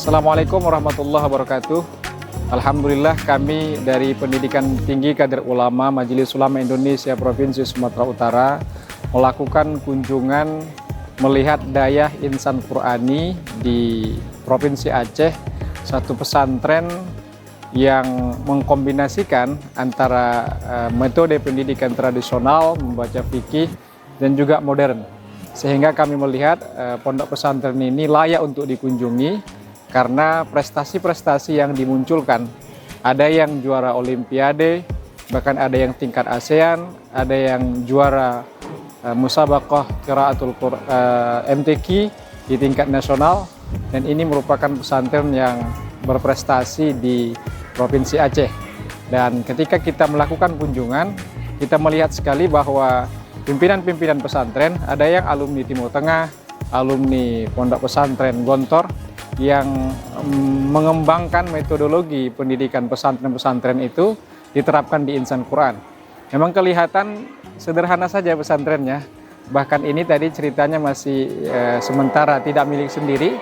Assalamualaikum warahmatullahi wabarakatuh. Alhamdulillah kami dari Pendidikan Tinggi Kader Ulama Majelis Ulama Indonesia Provinsi Sumatera Utara melakukan kunjungan melihat daya insan Qurani di Provinsi Aceh, satu pesantren yang mengkombinasikan antara metode pendidikan tradisional, membaca fikih, dan juga modern. Sehingga kami melihat pondok pesantren ini layak untuk dikunjungi karena prestasi-prestasi yang dimunculkan. Ada yang juara Olimpiade, bahkan ada yang tingkat ASEAN, ada yang juara Musabaqah Qiraatul MTQ di tingkat nasional, dan ini merupakan pesantren yang berprestasi di Provinsi Aceh. Dan ketika kita melakukan kunjungan, kita melihat sekali bahwa pimpinan-pimpinan pesantren, ada yang alumni Timur Tengah, alumni Pondok Pesantren Gontor, yang mengembangkan metodologi pendidikan pesantren-pesantren itu diterapkan di insan Quran. Memang kelihatan sederhana saja pesantrennya, bahkan ini tadi ceritanya masih sementara tidak milik sendiri,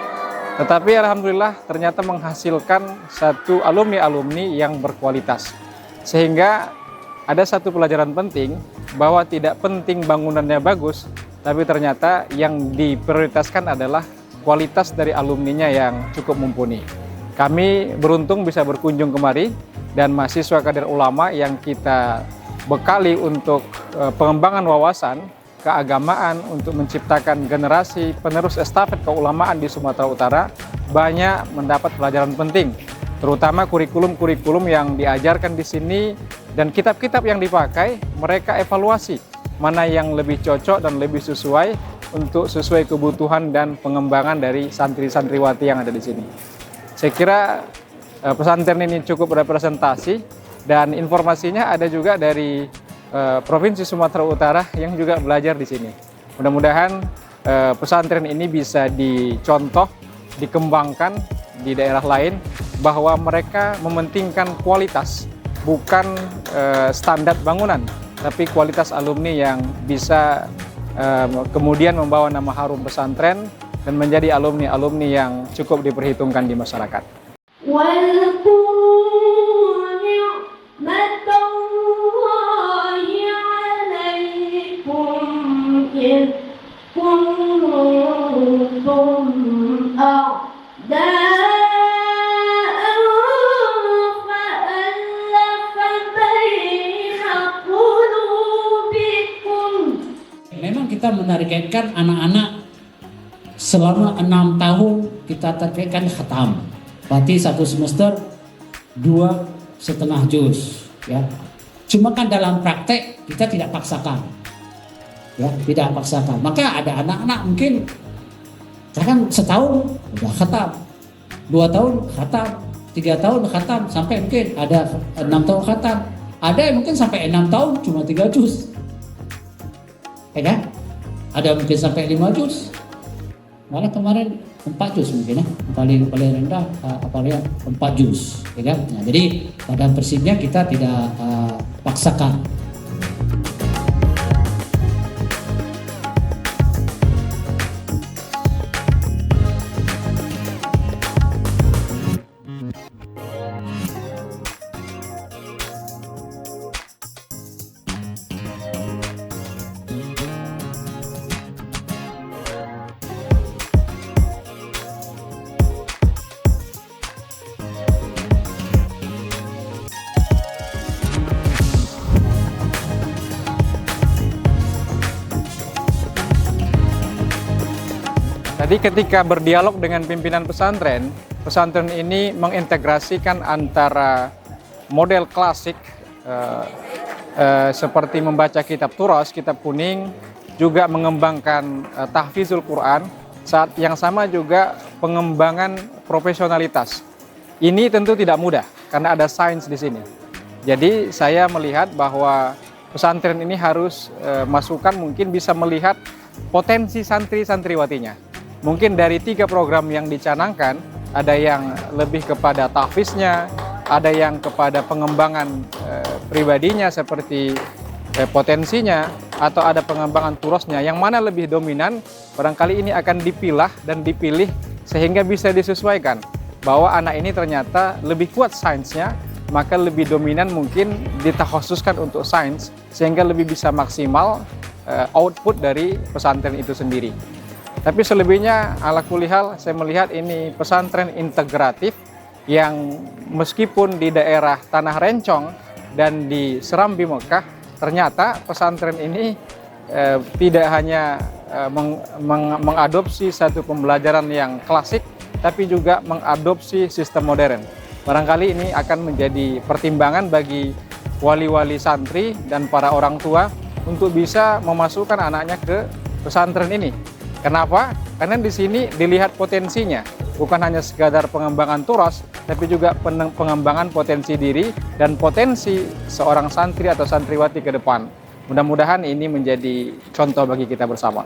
tetapi alhamdulillah ternyata menghasilkan satu alumni-alumni yang berkualitas. Sehingga ada satu pelajaran penting bahwa tidak penting bangunannya bagus, tapi ternyata yang diprioritaskan adalah kualitas dari alumninya yang cukup mumpuni. Kami beruntung bisa berkunjung kemari, dan mahasiswa kader ulama yang kita bekali untuk pengembangan wawasan keagamaan untuk menciptakan generasi penerus estafet keulamaan di Sumatera Utara banyak mendapat pelajaran penting, terutama kurikulum-kurikulum yang diajarkan di sini dan kitab-kitab yang dipakai. Mereka evaluasi mana yang lebih cocok dan lebih sesuai kebutuhan dan pengembangan dari santri-santriwati yang ada di sini. Saya kira pesantren ini cukup representasi, dan informasinya ada juga dari Provinsi Sumatera Utara yang juga belajar di sini. Mudah-mudahan pesantren ini bisa dicontoh, dikembangkan di daerah lain, bahwa mereka mementingkan kualitas, bukan standar bangunan, tapi kualitas alumni yang bisa kemudian membawa nama harum pesantren dan menjadi alumni-alumni yang cukup diperhitungkan di masyarakat. Memang kita menargetkan anak-anak selama 6 tahun kita targetkan khatam. Berarti satu semester 2,5 juz, ya. Cuma kan dalam praktek kita tidak paksakan, ya, tidak paksakan. Maka ada anak-anak mungkin kan setahun udah khatam, 2 tahun khatam, 3 tahun khatam, sampai mungkin ada 6 tahun khatam. Ada yang mungkin sampai 6 tahun cuma 3 juz. Ya kan? Ada mungkin sampai 5 juz. Malah kemarin 4 juz mungkin, ya. Paling rendah apalagi 4 juz, ya kan? Nah, jadi pada prinsipnya kita tidak paksakan. Tadi ketika berdialog dengan pimpinan pesantren, pesantren ini mengintegrasikan antara model klasik seperti membaca kitab turas, kitab kuning, juga mengembangkan tahfizul Quran, saat yang sama juga pengembangan profesionalitas. Ini tentu tidak mudah karena ada sains di sini. Jadi saya melihat bahwa pesantren ini harus masukan mungkin bisa melihat potensi santri-santriwatinya. Mungkin dari 3 program yang dicanangkan, ada yang lebih kepada tahfiznya, ada yang kepada pengembangan pribadinya seperti potensinya, atau ada pengembangan turasnya. Yang mana lebih dominan, barangkali ini akan dipilah dan dipilih sehingga bisa disesuaikan. bahwa anak ini ternyata lebih kuat sainsnya, maka lebih dominan mungkin ditakhususkan untuk sains, sehingga lebih bisa maksimal output dari pesantren itu sendiri. Tapi selebihnya ala kulihal saya melihat ini pesantren integratif yang meskipun di daerah Tanah Rencong dan di Serambi Mekah, ternyata pesantren ini tidak hanya mengadopsi satu pembelajaran yang klasik, tapi juga mengadopsi sistem modern. Barangkali ini akan menjadi pertimbangan bagi wali-wali santri dan para orang tua untuk bisa memasukkan anaknya ke pesantren ini. Kenapa? Karena di sini dilihat potensinya, bukan hanya sekadar pengembangan turas, tapi juga pengembangan potensi diri dan potensi seorang santri atau santriwati ke depan. Mudah-mudahan ini menjadi contoh bagi kita bersama.